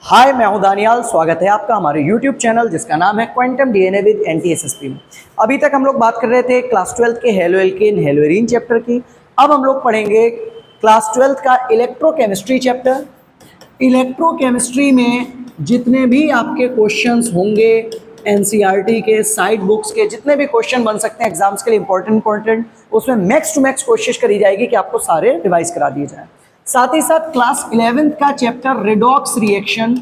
हाय, मैं हूं दानियाल। स्वागत है आपका हमारे YouTube चैनल जिसका नाम है क्वांटम डीएनए विद NTSSP में। अभी तक हम लोग बात कर रहे थे क्लास 12 के halo alkane hello arene chapter की। अब हम लोग पढ़ेंगे क्लास 12 का इलेक्ट्रोकेमिस्ट्री चैप्टर। इलेक्ट्रोकेमिस्ट्री में जितने भी आपके क्वेश्चंस होंगे, NCERT के साइड बुक्स के जितने भी क्वेश्चन बन सकते हैं एग्जाम्स के लिए इंपॉर्टेंट, उसमें मैक्स टू मैक्स कोशिश करी जाएगी कि आपको सारे रिवाइज करा दिए जाए। साथ ही साथ क्लास 11 का चैप्टर रिडॉक्स रिएक्शन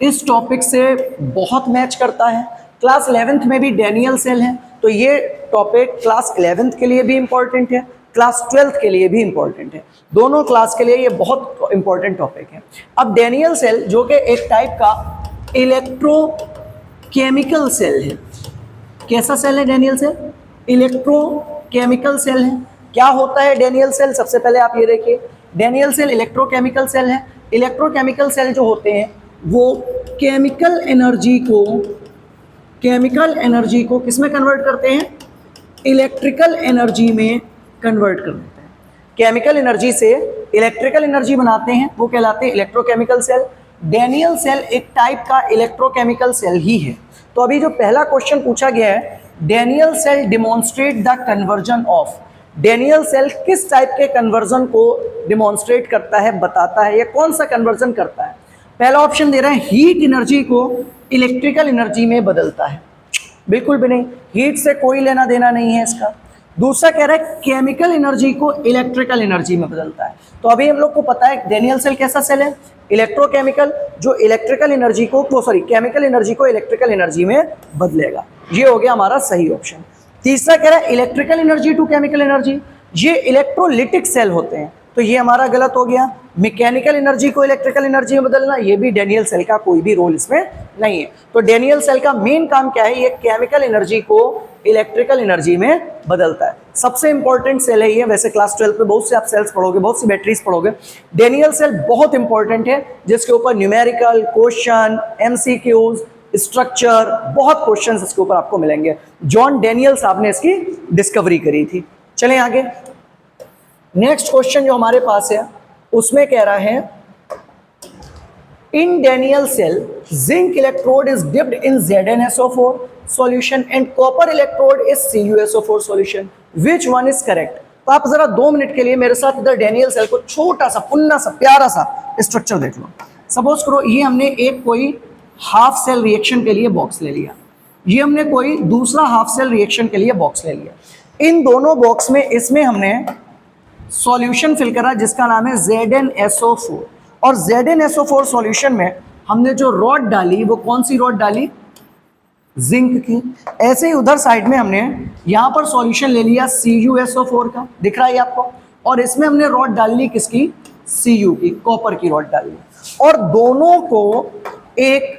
इस टॉपिक से बहुत मैच करता है। क्लास 11th में भी डेनियल सेल है, तो ये टॉपिक क्लास 11th के लिए भी इंपॉर्टेंट है, क्लास 12th के लिए भी इंपॉर्टेंट है। दोनों क्लास के लिए ये बहुत इंपॉर्टेंट टॉपिक है। अब डेनियल सेल जो कि एक टाइप का इलेक्ट्रोकेमिकल सेल है। कैसा सेल है डेनियल सेल? इलेक्ट्रोकेमिकल सेल है। क्या होता है डेनियल सेल? सबसे पहले आप ये देखिए, डेनियल सेल इलेक्ट्रोकेमिकल सेल है। इलेक्ट्रोकेमिकल सेल जो होते हैं वो केमिकल एनर्जी को किस में कन्वर्ट करते हैं? इलेक्ट्रिकल एनर्जी में कन्वर्ट कर देते हैं। केमिकल एनर्जी से इलेक्ट्रिकल एनर्जी बनाते हैं, वो कहलाते हैं इलेक्ट्रोकेमिकल सेल। डेनियल सेल एक टाइप का इलेक्ट्रोकेमिकल सेल ही है। तो अभी जो पहला क्वेश्चन पूछा गया है, Daniell cell demonstrate the conversion of. Daniell cell किस टाइप के कन्वर्जन को डिमॉन्स्ट्रेट करता है, बताता है, या कौन सा कन्वर्जन करता है? पहला ऑप्शन दे रहा है हीट एनर्जी को इलेक्ट्रिकल एनर्जी में बदलता है। बिल्कुल भी नहीं, हीट से कोई लेना देना नहीं है इसका। दूसरा कह रहा है केमिकल एनर्जी को इलेक्ट्रिकल एनर्जी में बदलता है। तो अभी हम लोग को पता है डेनियल सेल कैसा सेल है? इलेक्ट्रोकेमिकल, जो इलेक्ट्रिकल एनर्जी को केमिकल एनर्जी को इलेक्ट्रिकल एनर्जी में बदलेगा। ये हो गया हमारा सही ऑप्शन। तीसरा कह रहा है electrical energy to chemical energy, ये इलेक्ट्रोलिटिक सेल होते हैं, तो ये हमारा गलत हो गया। मैकेनिकल एनर्जी को इलेक्ट्रिकल एनर्जी में बदलना, ये भी डेनियल सेल का कोई भी रोल इसमें नहीं है। तो डेनियल सेल का मेन काम क्या है? ये केमिकल एनर्जी को इलेक्ट्रिकल एनर्जी में बदलता है। सबसे इंपॉर्टेंट सेल है ये। वैसे क्लास 12 में बहुत से आप सेल्स पढ़ोगे, बहुत सी बैटरीज पढ़ोगे। डेनियल सेल बहुत इंपॉर्टेंट है, जिसके ऊपर न्यूमेरिकल क्वेश्चन, MCQs, स्ट्रक्चर, बहुत क्वेश्चंस इसके ऊपर आपको मिलेंगे। जॉन डेनियल साहब ने इसकी डिस्कवरी करी थी। चलें आगे। नेक्स्ट क्वेश्चन जो हमारे पास है उसमें कह रहा है in Daniell cell zinc electrode is dipped in ZnSO4 solution and copper electrode is CuSO4 solution, which one is correct? तो आप जरा 2 मिनट के लिए मेरे साथ इधर डेनियल सेल को छोटा सा पुन्ना सा प्यारा सा स्ट्रक्चर देख लो। सपोज करो ये हमने एक कोई हाफ सेल रिएक्शन के लिए बॉक्स ले लिया, ये हमने कोई दूसरा हाफ सेल रिएक्शन के लिए बॉक्स ले लिया। इन दोनों बॉक्स में इसमें हमने सॉल्यूशन फिल करा जिसका नाम है ZnSO4, और ZnSO4 सॉल्यूशन में हमने जो रॉड डाली वो कौन सी रॉड डाली? जिंक की। ऐसे ही उधर साइड में हमने यहाँ पर सॉल्यूशन ले लिया CuSO4 का, दिख रहा है आपको, और इसमें हमने रॉड डाल ली किसकी? Cu की, कॉपर की रॉड डाल ली, और दोनों को एक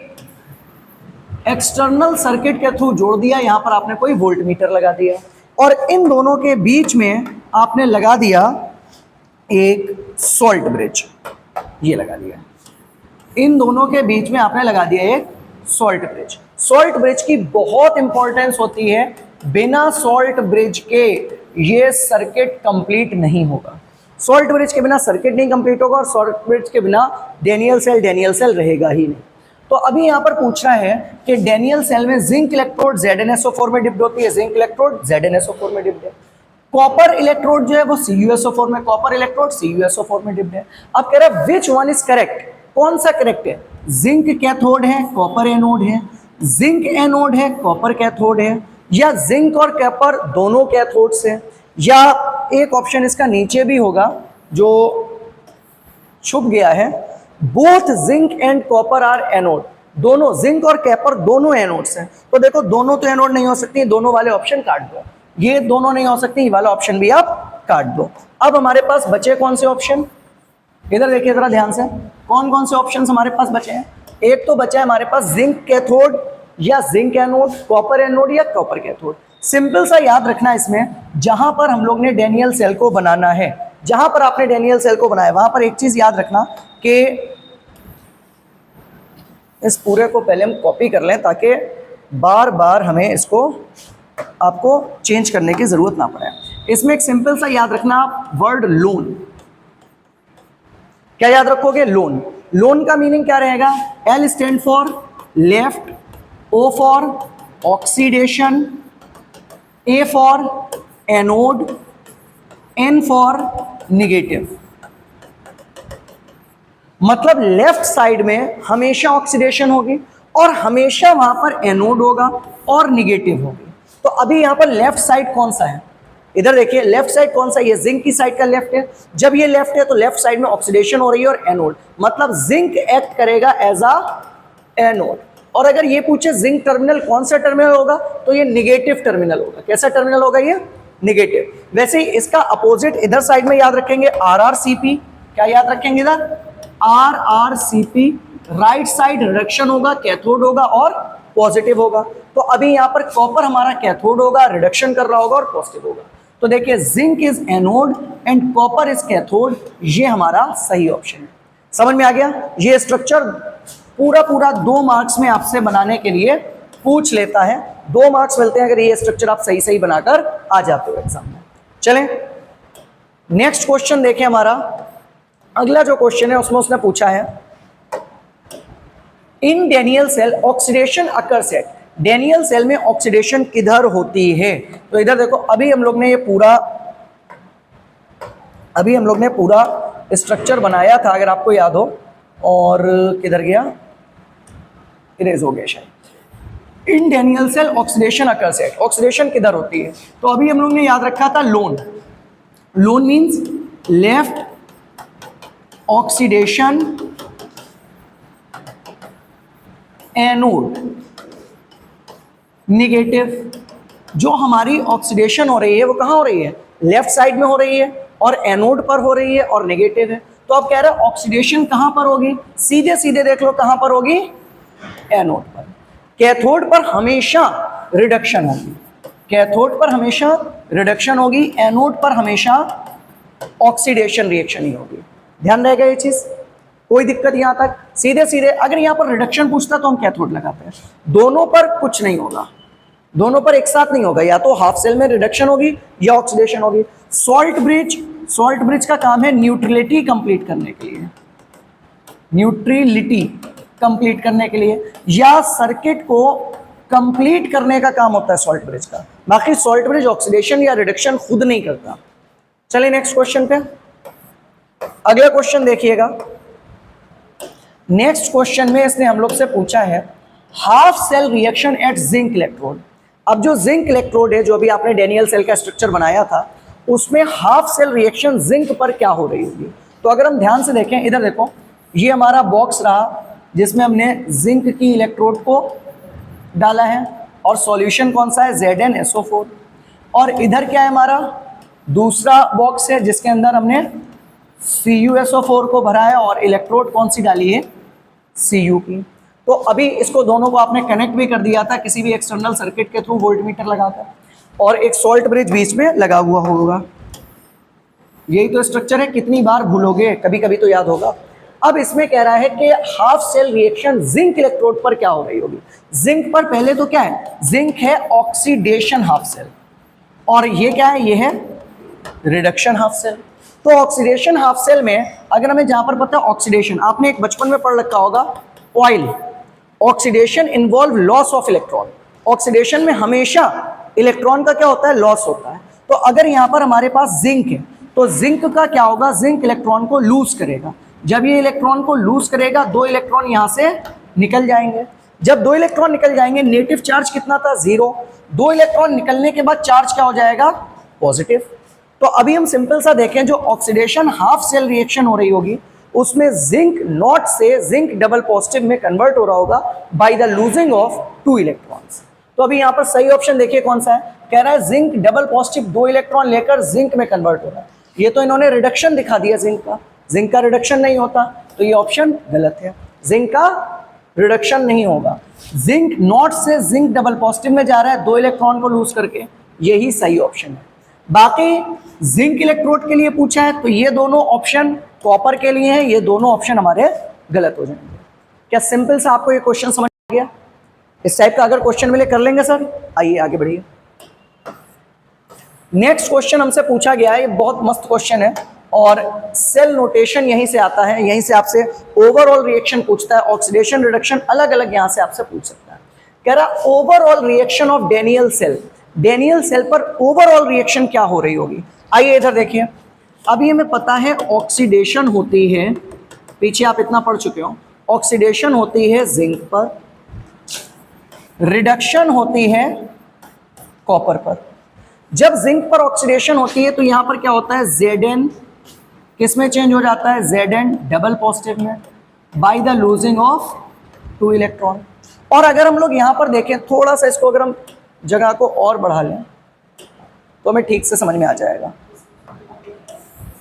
एक्सटर्नल सर्किट के थ्रू जोड़ दिया। यहाँ पर आपने कोई वोल्ट मीटर लगा दिया, और इन दोनों के बीच में आपने लगा दिया एक सॉल्ट ब्रिज। ये लगा दिया, इन दोनों के बीच में आपने लगा दिया एक सॉल्ट ब्रिज। सॉल्ट ब्रिज की बहुत इंपॉर्टेंस होती है, बिना सॉल्ट ब्रिज के ये सर्किट कंप्लीट नहीं होगा। सॉल्ट ब्रिज के बिना सर्किट नहीं कंप्लीट होगा, और सॉल्ट ब्रिज के बिना डेनियल सेल रहेगा ही नहीं। तो अभी यहाँ पर पूछ रहा है कि डेनियल सेल में जिंक इलेक्ट्रोड ZnSO4 में डिप्ड होती है, जिंक इलेक्ट्रोड ZnSO4 में डिप्ड है। कॉपर इलेक्ट्रोड जो है वो CuSO4 में, कॉपर इलेक्ट्रोड CuSO4 में डिप्ड है। अब कह रहा है विच वन इज करेक्ट? कौन सा करेक्ट है? जिंक कैथोड है, कॉपर एनोड है, जिंक एनोड है, कॉपर कैथोड है, या जिंक और कॉपर दोनों कैथोड्स हैं, या एक ऑप्शन इसका नीचे भी होगा जो छुप गया है, both zinc and copper are anode. दोनों जिंक और कॉपर दोनों एनोड्स हैं। तो देखो दोनों तो एनोड नहीं हो सकती, दोनों वाले ऑप्शन काट दो। ये दोनों नहीं हो सकती, ये वाला ऑप्शन भी आप काट दो। अब हमारे पास बचे कौन से ऑप्शन? इधर देखिए जरा ध्यान से, कौन कौन से ऑप्शन हमारे पास बचे हैं? एक तो बचा है हमारे पास जिंक कैथोड या जिंक एनोड, कॉपर एनोड या कॉपर कैथोड। सिंपल सा याद रखना इसमें, जहां पर हम लोग ने डेनियल सेल को बनाना है, जहां पर आपने डेनियल सेल को बनाया वहां पर एक चीज याद रखना कि इस पूरे को पहले हम कॉपी कर लें ताकि बार बार हमें इसको आपको चेंज करने की जरूरत ना पड़े। इसमें एक सिंपल सा याद रखना, वर्ड लोन। क्या याद रखोगे? लोन। लोन का मीनिंग क्या रहेगा? L stand for left, O for oxidation, A for anode, N for negative. मतलब लेफ्ट साइड में हमेशा ऑक्सीडेशन होगी और हमेशा वहां पर एनोड होगा और निगेटिव होगी। तो अभी यहां पर लेफ्ट साइड कौन सा है? इधर देखिए लेफ्ट साइड कौन सा? ये जिंक की साइड का लेफ्ट है। जब ये लेफ्ट है तो लेफ्ट साइड में ऑक्सीडेशन हो रही है और एनोड, मतलब जिंक एक्ट करेगा एज अ एनोड। और अगर ये पूछे जिंक टर्मिनल कौन सा टर्मिनल होगा, तो ये निगेटिव टर्मिनल होगा। कैसा टर्मिनल होगा ये? निगेटिव। वैसे ही इसका अपोजिट इधर साइड में याद रखेंगे RrCp। क्या याद रखेंगे इधर? RrCp। राइट साइड रिडक्शन होगा, कैथोड होगा और पॉजिटिव होगा। तो अभी यहां पर कॉपर हमारा कैथोड होगा, रिडक्शन कर रहा होगा और पॉजिटिव होगा। तो देखिए zinc is anode and copper is cathode, ये हमारा सही ऑप्शन है। समझ में आ गया? ये स्ट्रक्चर पूरा 2 मार्क्स में आपसे बनाने के लिए पूछ लेता है। 2 मार्क्स मिलते हैं अगर ये स्ट्रक्चर आप सही बनाकर आ जाते हो एग्जाम में। चलें नेक्स्ट क्वेश्चन देखें। हमारा अगला जो क्वेश्चन है उसमें उसने पूछा है in Daniell cell oxidation occurs at. Daniell cell में ऑक्सीडेशन किधर होती है? तो इधर देखो अभी हम लोग ने पूरा स्ट्रक्चर बनाया था अगर आपको याद हो, और किधर गया? इरेज हो गया शायद। In Daniell cell oxidation occurs at, oxidation किधर होती है? तो अभी हम लोग ने याद रखा था loan. Loan means left oxidation anode, negative. जो हमारी ऑक्सीडेशन हो रही है वो कहां हो रही है? लेफ्ट साइड में हो रही है और एनोड पर हो रही है और नेगेटिव है। तो अब कह रहे हैं ऑक्सीडेशन कहां पर होगी? सीधे देख लो कहां पर होगी? एनोड पर। कैथोड पर हमेशा रिडक्शन होगी, कैथोड पर हमेशा रिडक्शन होगी, एनोड पर हमेशा ऑक्सीडेशन रिएक्शन ही होगी। ध्यान रहेगा ये चीज? कोई दिक्कत यहां तक? सीधे अगर यहां पर रिडक्शन पूछता तो हम कैथोड लगाते हैं। दोनों पर कुछ नहीं होगा, दोनों पर एक साथ नहीं होगा, या तो हाफ सेल में रिडक्शन होगी या ऑक्सीडेशन होगी। सॉल्ट ब्रिज का काम है न्यूट्रलिटी कंप्लीट करने के लिए, न्यूट्रलिटी कंप्लीट करने के लिए या सर्किट को कंप्लीट करने का काम होता है सॉल्ट ब्रिज का। बाकी सॉल्ट ब्रिज ऑक्सीडेशन या रिडक्शन खुद नहीं करता। चलिए नेक्स्ट क्वेश्चन पे। अगला क्वेश्चन देखिएगा। नेक्स्ट क्वेश्चन में इसने हम लोग से पूछा है half cell reaction at zinc electrode. अब जो जिंक इलेक्ट्रोड है, जो अभी आपने डेनियल सेल का स्ट्रक्चर बनाया था, उसमें हाफ सेल रिएक्शन जिंक पर क्या हो रही होगी? तो अगर हम ध्यान से देखें, इधर देखो, ये हमारा बॉक्स रहा जिसमें हमने जिंक की इलेक्ट्रोड को डाला है और सॉल्यूशन कौन सा है? ZnSO4। और इधर क्या है? हमारा दूसरा बॉक्स है जिसके अंदर हमने CuSO4 को भरा है और इलेक्ट्रोड कौन सी डाली है? Cu की। तो अभी इसको दोनों को आपने कनेक्ट भी कर दिया था किसी भी एक्सटर्नल सर्किट के थ्रू वोल्टमीटर लगाकर, और एक सॉल्ट ब्रिज बीच में लगा हुआ होगा। यही तो स्ट्रक्चर है, कितनी बार भूलोगे, कभी कभी तो याद होगा। अब इसमें कह रहा है कि half cell reaction zinc electrode पर क्या हो रही होगी? जिंक पर पहले तो क्या है? जिंक है ऑक्सीडेशन हाफ सेल, और ये क्या है? ये है रिडक्शन हाफ सेल। तो ऑक्सीडेशन हाफ सेल में अगर हमें जहां पर पता है ऑक्सीडेशन, आपने एक बचपन में पढ़ रखा होगा oil, oxidation involve loss of electron. Oxidation में हमेशा इलेक्ट्रॉन का क्या होता है? लॉस होता है। तो अगर यहाँ पर हमारे पास जिंक है तो जिंक का क्या होगा? जिंक इलेक्ट्रॉन को लूज करेगा। जब ये इलेक्ट्रॉन को लूज करेगा, 2 इलेक्ट्रॉन यहाँ से निकल जाएंगे। जब 2 इलेक्ट्रॉन निकल जाएंगे, नेगेटिव चार्ज कितना था? 0। 2 इलेक्ट्रॉन निकलने के बाद चार्ज क्या हो जाएगा? पॉजिटिव। तो अभी हम सिंपल सा देखें, जो ऑक्सीडेशन हाफ सेल रिएक्शन हो रही होगी उसमें जिंक नॉट से जिंक डबल पॉजिटिव में कन्वर्ट हो रहा होगा by the losing of 2 electrons. तो अभी यहाँ पर सही ऑप्शन देखिए कौन सा है? कह रहा है जिंक डबल पॉजिटिव 2 इलेक्ट्रॉन लेकर जिंक में कन्वर्ट हो रहा है। ये तो इन्होंने रिडक्शन दिखा दिया जिंक का रिडक्शन नहीं होता, तो ये ऑप्शन गलत है। जिंक का रिडक्शन नहीं होगा, जिंक नॉट से जिंक डबल पॉजिटिव में जा रहा है 2 इलेक्ट्रॉन को लूज करके, यही सही ऑप्शन है। बाकी जिंक इलेक्ट्रोड के लिए पूछा है तो ये दोनों ऑप्शन कॉपर के लिए हैं, ये दोनों ऑप्शन हमारे गलत हो जाएंगे। क्या सिंपल सा आपको ये क्वेश्चन समझ आ गया? इस टाइप का अगर क्वेश्चन मिले कर लेंगे सर। आइए आगे बढ़िए। नेक्स्ट क्वेश्चन हमसे पूछा गया है, ये बहुत मस्त क्वेश्चन है। और सेल नोटेशन यहीं से आता है, यहीं से आपसे ओवरऑल रिएक्शन पूछता है, ऑक्सीडेशन रिडक्शन अलग अलग यहां से आपसे पूछ सकता है। कह रहा overall reaction of Daniell cell, Daniell cell पर ओवरऑल रिएक्शन क्या हो रही होगी। आइए इधर देखिए, अभी हमें पता है ऑक्सीडेशन होती है, पीछे आप इतना पढ़ चुके हो, ऑक्सीडेशन होती है जिंक पर, रिडक्शन होती है कॉपर पर। जब जिंक पर ऑक्सीडेशन होती है तो यहां पर क्या होता है, Zn किस में चेंज हो जाता है, Zn डबल पॉजिटिव में, by the losing of 2 electron. और अगर हम लोग यहां पर देखें थोड़ा सा, इसको अगर हम जगह को और बढ़ा लें तो हमें ठीक से समझ में आ जाएगा,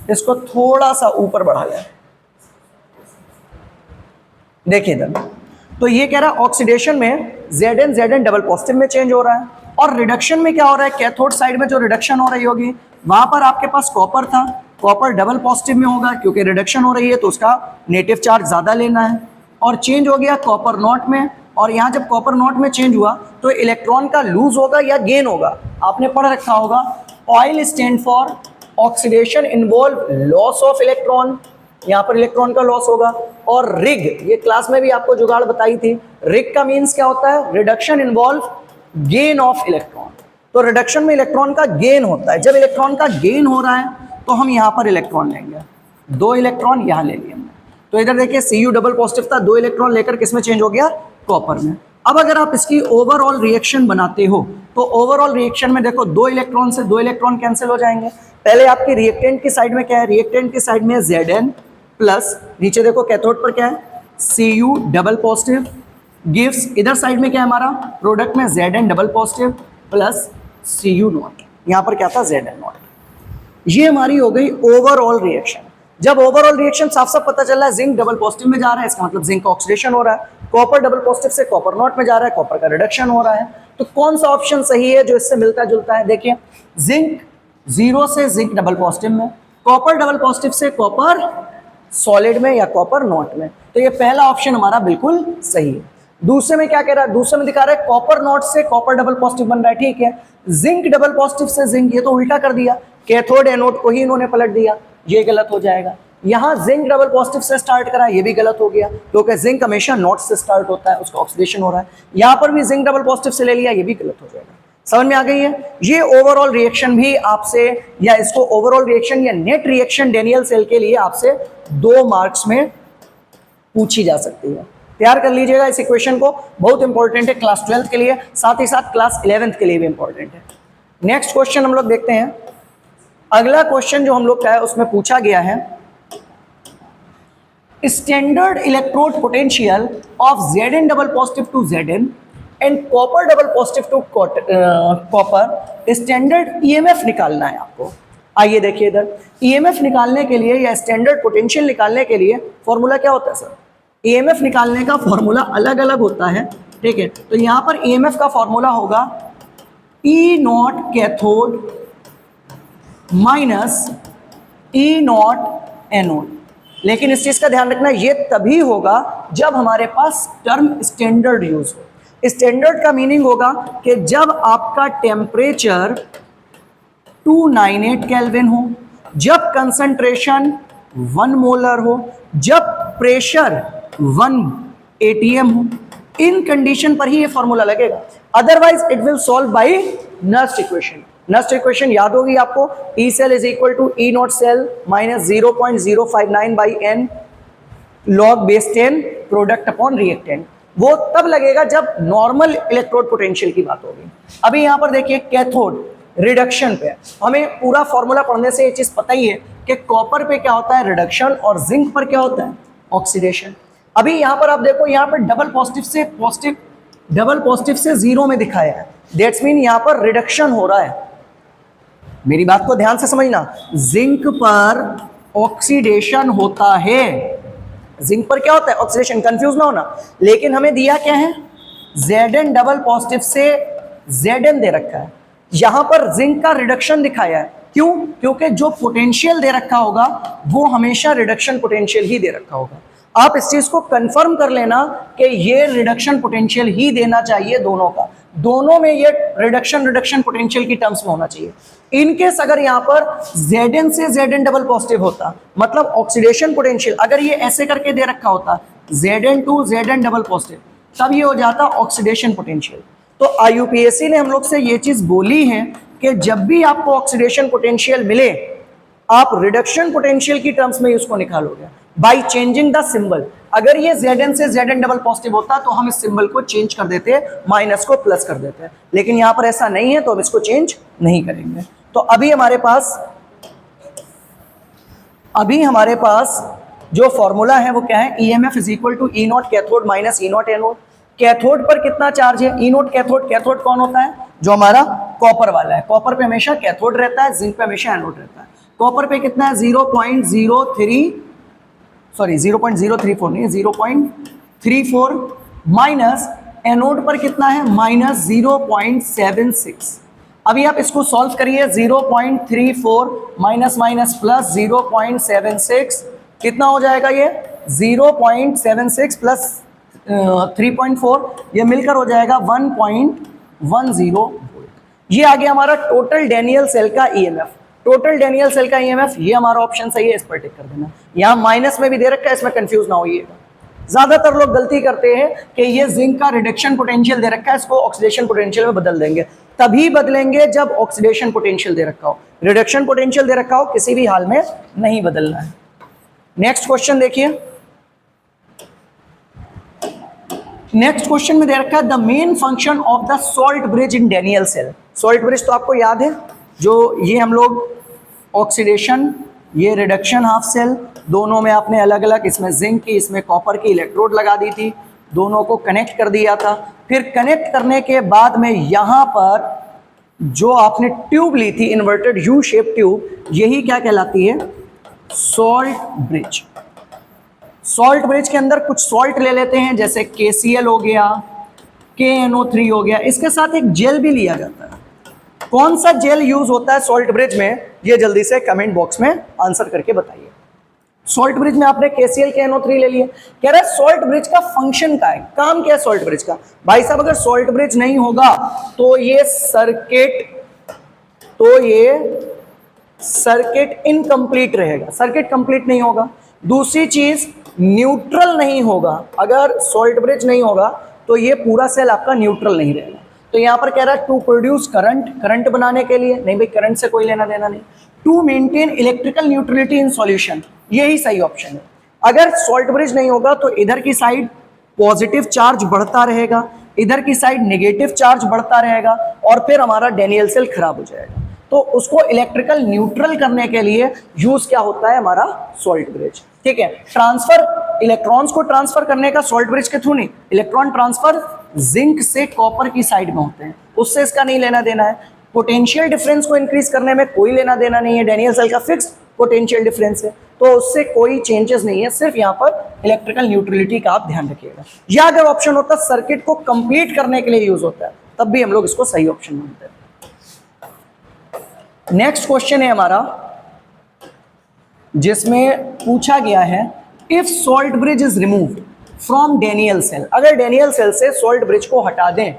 इसको थोड़ा सा ऊपर बढ़ा लें, देखिए इधर, तो ये कह रहा है ऑक्सीडेशन में Zn डबल पॉजिटिव में चेंज हो रहा है, और रिडक्शन में क्या हो रहा है, कैथोड साइड में जो रिडक्शन हो रही होगी वहां पर आपके पास कॉपर था, कॉपर डबल पॉजिटिव में होगा क्योंकि रिडक्शन हो रही है तो उसका नेगेटिव चार्ज ज्यादा लेना है, और चेंज हो गया कॉपर नॉट में। और यहाँ जब कॉपर नॉट में चेंज हुआ तो इलेक्ट्रॉन का लूज होगा या गेन होगा, आपने पढ़ रखा होगा, oil stand for oxidation involve loss of electron, यहाँ पर इलेक्ट्रॉन का लॉस होगा। और रिग, ये क्लास में भी आपको जुगाड़ बताई थी, रिग का मीन्स क्या होता है, reduction involve gain of electron, तो रिडक्शन में इलेक्ट्रॉन का गेन होता है। जब इलेक्ट्रॉन का गेन हो रहा है तो हम यहाँ पर इलेक्ट्रॉन लेंगे, 2 इलेक्ट्रॉन यहाँ ले लिए हमने, तो इधर देखिए Cu डबल पॉजिटिव था, 2 इलेक्ट्रॉन लेकर किस में चेंज हो गया, कॉपर में। अब अगर आप इसकी ओवरऑल रिएक्शन बनाते हो तो ओवरऑल रिएक्शन में देखो 2 इलेक्ट्रॉन से 2 इलेक्ट्रॉन कैंसिल हो जाएंगे। पहले आपकी रिएक्टेंट की साइड में क्या है, रिएक्टेंट की साइड में Zn प्लस, नीचे देखो कैथोड पर क्या है, Cu डबल पॉजिटिव गिव्स, इधर साइड में क्या है हमारा, प्रोडक्ट में Zn double positive plus Cu not, यहाँ पर क्या था Zn नॉट। ये हमारी हो गई ओवरऑल रिएक्शन। जब ओवरऑल रिएक्शन साफ साफ पता चल रहा है जिंक डबल पॉजिटिव में जा रहा है, इसका मतलब जिंक का ऑक्सीडेशन हो रहा है, कॉपर डबल पॉजिटिव से कॉपर नॉट में जा रहा है, कॉपर का रिडक्शन हो रहा है, तो कौन सा ऑप्शन सही है जो इससे मिलता जुलता है, देखिए जिंक 0 से जिंक डबल पॉजिटिव में, कॉपर डबल पॉजिटिव से कॉपर सॉलिड में या कॉपर नॉट में, तो ये पहला ऑप्शन हमारा बिल्कुल सही है। दूसरे में क्या कह रहा है, दूसरे में दिखा रहा है कॉपर नॉट से कॉपर डबल पॉजिटिव बन रहा है, ठीक है, जिंक डबल पॉजिटिव से जिंक, ये तो उल्टा कर दिया, कैथोड एनोड को ही इन्होंने पलट दिया, ये गलत हो जाएगा। यहाँ जिंक डबल पॉजिटिव से स्टार्ट करा, ये भी गलत हो गया क्योंकि जिंक हमेशा नॉट से स्टार्ट होता है, उसका ऑक्सीडेशन हो रहा है। यहाँ पर भी जिंक डबल पॉजिटिव से ले लिया, ये भी गलत हो जाएगा। समझ में आ गई है। ये ओवरऑल रिएक्शन भी आपसे, या इसको ओवरऑल रिएक्शन या नेट रिएक्शन डेनियल सेल के लिए आपसे 2 मार्क्स में पूछी जा सकती है। तैयार कर लीजिएगा इस इक्वेशन को, बहुत इंपॉर्टेंट है क्लास 12 के लिए, साथ ही साथ क्लास 11th के लिए भी इंपॉर्टेंट है। नेक्स्ट क्वेश्चन हम लोग देखते हैं। अगला क्वेश्चन जो हम लोग का है उसमें पूछा गया है, standard electrode potential of Zn double positive to Zn and copper double positive to copper, standard EMF निकालना है आपको। आइए देखिए इधर, ईएमएफ निकालने के लिए या स्टैंडर्ड पोटेंशियल निकालने के लिए फॉर्मूला क्या होता है सर, ईएमएफ निकालने का फॉर्मूला अलग अलग होता है, ठीक है। तो यहाँ पर ईएमएफ का फॉर्मूला होगा E naught cathode minus E naught anode, लेकिन इस चीज का ध्यान रखना ये तभी होगा जब हमारे पास टर्म स्टैंडर्ड यूज हो। स्टैंडर्ड का मीनिंग होगा कि जब आपका टेम्परेचर 298 केल्विन हो, जब कंसंट्रेशन 1 मोलर हो, जब प्रेशर 1 atm हो, इन कंडीशन पर ही ये फॉर्मूला लगेगा। Otherwise it will solve by Nernst equation. Nernst equation याद होगी आपको, E cell is equal to E not cell minus 0.059 by n log base 10 product upon reactant. वो तब लगेगा जब नॉर्मल इलेक्ट्रोड पोटेंशियल की बात होगी। अभी यहाँ पर देखिए कैथोड रिडक्शन पे हमें पूरा फॉर्मूला पढ़ने से ये चीज पता ही है कि कॉपर पे क्या होता है रिडक्शन और जिंक पर क्या होता है ऑक्सीडेशन। अभी यहाँ पर आप देखो, यहाँ पर डबल पॉजिटिव से 0 में दिखाया है, दैट्स मीन यहाँ पर रिडक्शन हो रहा है। मेरी बात को ध्यान से समझना, जिंक पर ऑक्सीडेशन होता है, जिंक पर क्या होता है ऑक्सीडेशन, कंफ्यूज ना होना। लेकिन हमें दिया क्या है, Zn डबल पॉजिटिव से Zn दे रखा है, यहां पर जिंक का रिडक्शन दिखाया है। क्यों? क्योंकि जो पोटेंशियल दे रखा होगा वो हमेशा रिडक्शन पोटेंशियल ही दे रखा होगा। आप इस चीज को कंफर्म कर लेना कि ये रिडक्शन पोटेंशियल ही देना चाहिए दोनों का, दोनों में ये रिडक्शन पोटेंशियल की टर्म्स में होना चाहिए। इनकेस अगर यहाँ पर Zn से Zn डबल पॉजिटिव होता, मतलब ऑक्सीडेशन पोटेंशियल अगर ये ऐसे करके दे रखा होता Zn to Zn double positive, तब ये हो जाता ऑक्सीडेशन पोटेंशियल। तो IUPAC ने हम लोग से ये चीज बोली है कि जब भी आपको ऑक्सीडेशन पोटेंशियल मिले, आप रिडक्शन पोटेंशियल की टर्म्स में उसको निकालोगे बाई चेंजिंग द सिंबल। अगर ये Zn से Zn डबल पॉजिटिव होता तो हम इस सिंबल को चेंज कर देते, माइनस को प्लस कर देते, लेकिन यहां पर ऐसा नहीं है तो हम इसको चेंज नहीं करेंगे। तो अभी हमारे पास जो फॉर्मूला है वो क्या है, EMF is equal to E not cathode minus E not anode. Cathode पर कितना चार्ज है, E नॉट कैथोड। कैथोड कौन होता है, जो हमारा कॉपर वाला है। कॉपर पे हमेशा कैथोड रहता है, जिंक पे हमेशा एनोड रहता है। कॉपर पे कितना है 0.034 नहीं, 0.34 माइनस एनोड पर कितना है माइनस 0.76। अभी आप इसको सॉल्व करिए, 0.34 माइनस माइनस प्लस 0.76 कितना हो जाएगा, ये 0.76 प्लस 3.4 ये मिलकर हो जाएगा 1.10 वोल्ट। ये आ गया हमारा टोटल डैनियल सेल का EMF। टोटल डैनियल सेल का EMF ये हमारा ऑप्शन सही है, इस पर टिक कर देना। यहाँ माइनस में भी दे रखा है, इसमें कंफ्यूज ना होइएगा। ज्यादातर लोग गलती करते हैं कि ये जिंक का रिडक्शन पोटेंशियल दे रखा है, इसको ऑक्सीडेशन पोटेंशियल में बदल देंगे। तभी बदलेंगे जब ऑक्सीडेशन पोटेंशियल दे रखा हो, रिडक्शन पोटेंशियल दे रखा हो किसी भी हाल में नहीं बदलना है। नेक्स्ट क्वेश्चन देखिए, नेक्स्ट क्वेश्चन में दे रखा है the main function of the salt bridge in Daniell cell. Salt bridge तो आपको याद है, जो ये हम लोग ऑक्सीडेशन, ये रिडक्शन हाफ सेल, दोनों में आपने अलग अलग, इसमें जिंक की इसमें कॉपर की इलेक्ट्रोड लगा दी थी, दोनों को कनेक्ट कर दिया था। फिर कनेक्ट करने के बाद में यहाँ पर जो आपने ट्यूब ली थी, इन्वर्टेड यू शेप ट्यूब, यही क्या कहलाती है, सॉल्ट ब्रिज। सॉल्ट ब्रिज के अंदर कुछ सॉल्ट ले लेते हैं, जैसे KCl हो गया, KNO3 हो गया, इसके साथ एक जेल भी लिया जाता है। कौन सा जेल यूज होता है सॉल्ट ब्रिज में, ये जल्दी से कमेंट बॉक्स में आंसर करके बताइए। सॉल्ट ब्रिज में आपने KCl KNO3 ले लिया, कह रहा है सॉल्ट ब्रिज का फंक्शन क्या है, काम क्या है सॉल्ट ब्रिज का। भाई साहब अगर सॉल्ट ब्रिज नहीं होगा तो ये सर्किट इनकम्प्लीट रहेगा, सर्किट कंप्लीट नहीं होगा। दूसरी चीज न्यूट्रल नहीं होगा, अगर सॉल्ट ब्रिज नहीं होगा तो ये पूरा सेल आपका न्यूट्रल नहीं रहेगा। तो यहाँ पर कह रहा है टू प्रोड्यूस करंट, करंट बनाने के लिए, नहीं भाई करंट से कोई लेना देना नहीं। To maintain electrical neutrality in solution, यही सही ऑप्शन है। अगर सॉल्ट ब्रिज नहीं होगा तो इधर की साइड पॉजिटिव चार्ज बढ़ता रहेगा, इधर की साइड नेगेटिव चार्ज बढ़ता रहेगा, और फिर हमारा डैनियल सेल खराब हो जाएगा। तो उसको इलेक्ट्रिकल न्यूट्रल करने के लिए यूज क्या होता है, हमारा सॉल्ट ब्रिज। ठीक है, ट्रांसफर, इलेक्ट्रॉन्स को ट्रांसफर करने का सॉल्ट ब्रिज के थ्रू नहीं, इलेक्ट्रॉन ट्रांसफर जिंक से कॉपर की साइड में होते हैं, उससे इसका नहीं लेना देना है। पोटेंशियल डिफरेंस को इंक्रीज करने में कोई लेना देना नहीं है, डैनियल सेल का फिक्स पोटेंशियल डिफरेंस है, तो उससे कोई चेंजेस नहीं है, सिर्फ यहाँ पर इलेक्ट्रिकल न्यूट्रलिटी का आप ध्यान रखिएगा। या अगर ऑप्शन होता सर्किट को कंप्लीट करने के लिए यूज होता है, तब भी हम लोग इसको सही ऑप्शन मानते हैं। नेक्स्ट क्वेश्चन है हमारा, जिसमें पूछा गया है if salt bridge is removed from Daniell cell, अगर डैनियल सेल से सॉल्ट ब्रिज को हटा दें,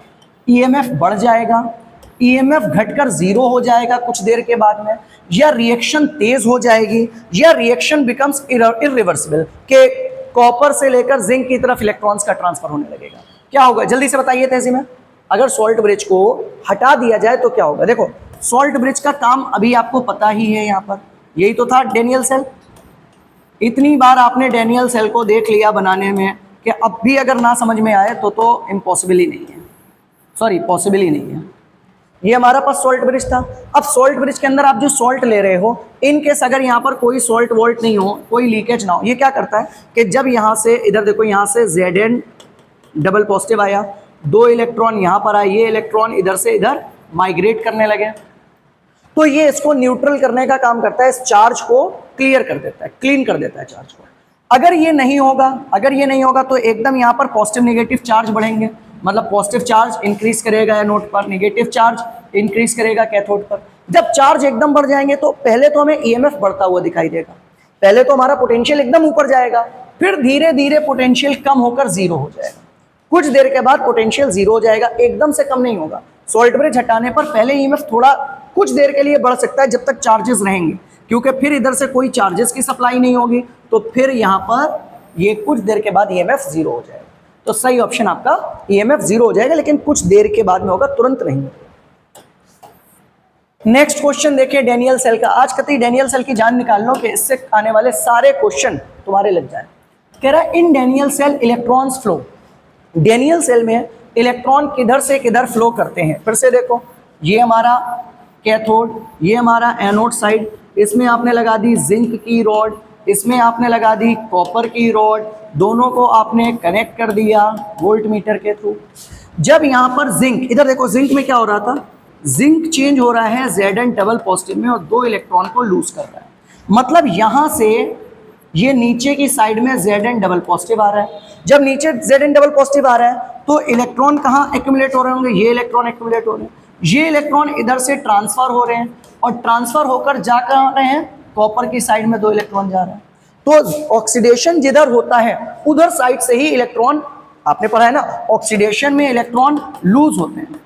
EMF बढ़ जाएगा, EMF घटकर 0 हो जाएगा कुछ देर के बाद में, या रिएक्शन तेज हो जाएगी, या रिएक्शन बिकम्स इरिवर्सिबल, के कॉपर से लेकर जिंक की तरफ इलेक्ट्रॉन्स का ट्रांसफर होने लगेगा। क्या होगा जल्दी से बताइए तेजी में। अगर सॉल्ट ब्रिज को हटा दिया जाए तो क्या होगा। देखो सॉल्ट ब्रिज का काम अभी आपको पता ही है, यहाँ पर यही तो था डैनियल सेल। इतनी बार आपने डैनियल सेल को देख लिया बनाने में कि अब भी अगर ना समझ में आए तो इम्पॉसिबल ही नहीं है, सॉरी पॉसिबल ही नहीं है। ये हमारा पास सॉल्ट ब्रिज था। अब सॉल्ट ब्रिज के अंदर आप जो सॉल्ट ले रहे हो, इन केस अगर यहाँ पर कोई सॉल्ट वोल्ट नहीं हो, कोई लीकेज ना हो, ये क्या करता है कि जब यहाँ से इधर देखो, यहाँ से Zn डबल पॉजिटिव आया, 2 इलेक्ट्रॉन यहाँ पर आए, ये इलेक्ट्रॉन इधर से इधर माइग्रेट करने लगे, तो ये इसको न्यूट्रल करने का काम करता है, इस चार्ज को क्लियर कर देता है, क्लीन कर देता है चार्ज को। अगर ये नहीं होगा तो एकदम यहाँ पर पॉजिटिव नेगेटिव चार्ज बढ़ेंगे, मतलब पॉजिटिव चार्ज इंक्रीज करेगा एनोड पर, नेगेटिव चार्ज इंक्रीज करेगा कैथोड पर। जब चार्ज एकदम बढ़ जाएंगे तो पहले तो हमें EMF बढ़ता हुआ दिखाई देगा, पहले तो हमारा पोटेंशियल एकदम ऊपर जाएगा, फिर धीरे धीरे पोटेंशियल कम होकर 0 हो जाएगा। कुछ देर के बाद पोटेंशियल जीरो हो जाएगा, एकदम से कम नहीं होगा। सॉल्ट ब्रिज हटाने पर पहले ईएमएफ थोड़ा कुछ देर के लिए बढ़ सकता है जब तक चार्जेस रहेंगे, क्योंकि फिर इधर से कोई चार्जेस की सप्लाई नहीं होगी, तो फिर यहाँ पर ये कुछ देर के बाद ईएमएफ जीरो हो जाएगा। तो सही ऑप्शन आपका ईएमएफ जीरो हो जाएगा, लेकिन कुछ देर के बाद में होगा, तुरंत नहीं। नेक्स्ट क्वेश्चन देखिए डैनियल सेल का। आज कतई डैनियल सेल की जान निकाल लो कि इससे आने वाले सारे क्वेश्चन तुम्हारे लग जाए। कह रहा है in Daniell cell electrons flow. Daniell cell में इलेक्ट्रॉन किधर से किधर फ्लो करते हैं। फिर से देखो, ये हमारा कैथोड, ये हमारा एनोड साइड, इसमें आपने लगा दी जिंक की रॉड, इसमें आपने लगा दी कॉपर की रॉड, दोनों को आपने कनेक्ट कर दिया वोल्ट मीटर के थ्रू। जब यहाँ पर जिंक, इधर देखो जिंक में क्या हो रहा था, जिंक चेंज हो रहा है Zn डबल पॉजिटिव में और 2 इलेक्ट्रॉन को लूज कर रहा है। मतलब यहाँ से ये नीचे की साइड में Zn डबल पॉजिटिव आ रहा है। जब नीचे Zn डबल पॉजिटिव आ रहा है तो इलेक्ट्रॉन कहाँ एक्यूमुलेट हो रहे होंगे, ये इलेक्ट्रॉन एक्यूमुलेट हो रहे हैं, ये इलेक्ट्रॉन इधर से ट्रांसफर हो रहे हैं और ट्रांसफर होकर जा कर रहे हैं कॉपर की साइड में 2 इलेक्ट्रॉन जा रहे हैं। तो ऑक्सीडेशन जिधर होता है उधर साइड से ही इलेक्ट्रॉन, आपने पढ़ा है ना, ऑक्सीडेशन में इलेक्ट्रॉन लूज होते हैं,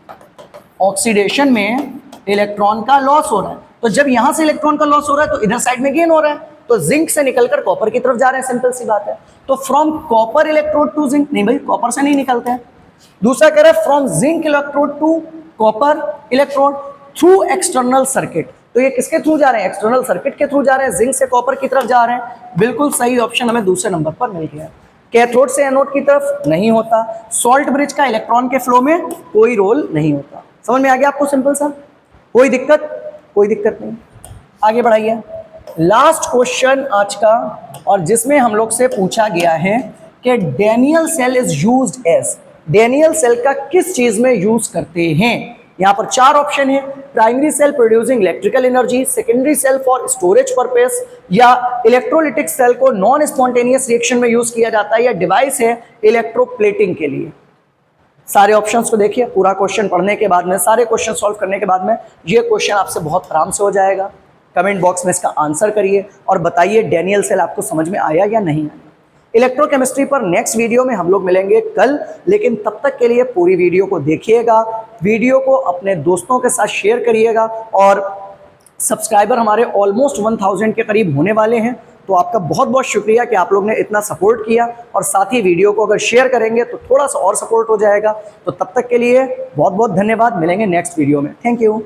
ऑक्सीडेशन में इलेक्ट्रॉन का लॉस हो रहा है। तो जब यहां से इलेक्ट्रॉन का लॉस हो रहा है तो इधर साइड में गेन हो रहा है, तो जिंक से निकलकर कॉपर की तरफ जा रहे हैं, सिंपल सी बात है। तो from copper electrode to zinc, नहीं भाई कॉपर से नहीं निकलते हैं। दूसरा कह रहा है from zinc electrode to copper electrode through external circuit. तो ये किसके थ्रू जा रहे हैं, एक्सटर्नल सर्किट के थ्रू जा रहे हैं, जिंक से कॉपर की तरफ जा रहे हैं। बिल्कुल सही ऑप्शन हमें दूसरे नंबर पर मिल गया। कैथोड से एनोड की तरफ नहीं होता। सॉल्ट ब्रिज का इलेक्ट्रॉन के फ्लो में कोई रोल नहीं होता। समझ में आ गया आपको, सिंपल सा, कोई दिक्कत, कोई दिक्कत नहीं। आगे बढ़ाइए। लास्ट क्वेश्चन आज का, और जिसमें हम लोग से पूछा गया है कि Daniell cell is used as, Daniell cell का किस चीज में यूज करते हैं। यहां पर 4 ऑप्शन है। Primary cell producing electrical energy, secondary cell for storage purpose, या इलेक्ट्रोलिटिक सेल को नॉन स्पॉन्टेनियस रिएक्शन में यूज किया जाता है, या डिवाइस है इलेक्ट्रोप्लेटिंग के लिए। सारे ऑप्शंस को देखिए, पूरा क्वेश्चन पढ़ने के बाद में, सारे क्वेश्चन सॉल्व करने के बाद में ये क्वेश्चन आपसे बहुत आराम से हो जाएगा। कमेंट बॉक्स में इसका आंसर करिए और बताइए डैनियल सेल आपको समझ में आया या नहीं आया। इलेक्ट्रोकेमिस्ट्री पर नेक्स्ट वीडियो में हम लोग मिलेंगे कल, लेकिन तब तक के लिए पूरी वीडियो को देखिएगा, वीडियो को अपने दोस्तों के साथ शेयर करिएगा, और सब्सक्राइबर हमारे ऑलमोस्ट 1000 के करीब होने वाले हैं। तो आपका बहुत बहुत शुक्रिया कि आप लोग ने इतना सपोर्ट किया, और साथ ही वीडियो को अगर शेयर करेंगे तो थोड़ा सा और सपोर्ट हो जाएगा। तो तब तक के लिए बहुत बहुत धन्यवाद, मिलेंगे नेक्स्ट वीडियो में। Thank you.